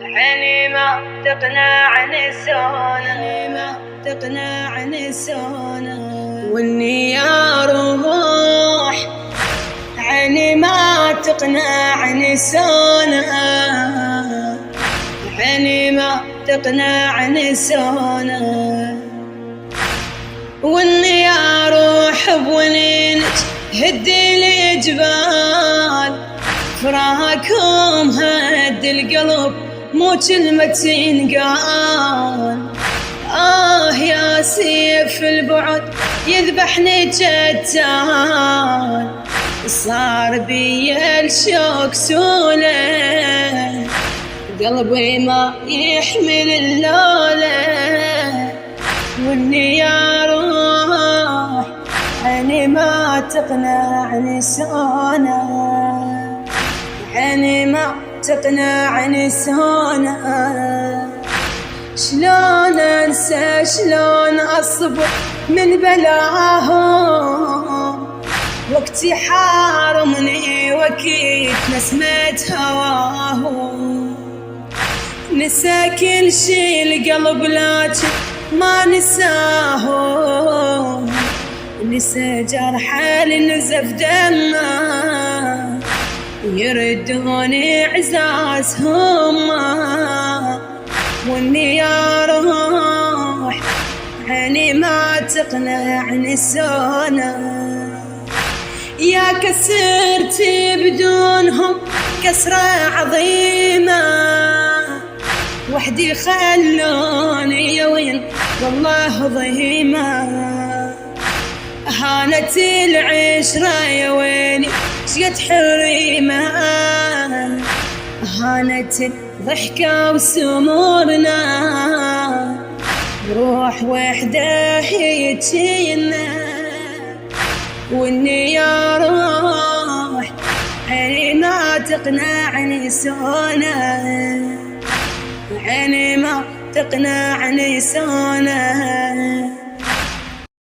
عيني ما تقنعني سونا واني يا روح عيني ما تقنعني سونا عيني ما تقنعني سونا واني يا روح بونينك هدي لي جبال فراقكم هد القلب مو كلمة ينقال. يا سيف البعد يذبحني جتال صار بي الشوق سولة قلبي ما يحمل اللولة واني يا روح عيني ما تقنعني سونا عيني ما تقنعني سونا شلون انسى شلون اصبر من بلاهم وقتي حارمني وكيف نسمة هواهم نسى كل شي القلب لكن ما نساهم نسى جرح نزف دمه يردوني عزازهم واني يا روح عيني ما تقنعني سونا يا كسرتي بدونهم كسرة عظيمة وحدي خلوني يا وين والله ضهيمة هانت العشرة يا ويني شقد حريمة هانت ضحكة وسمورنا روح وحدة هيجينا واني يا روح عيني ما تقنعني سونا عيني ما تقنعني سونا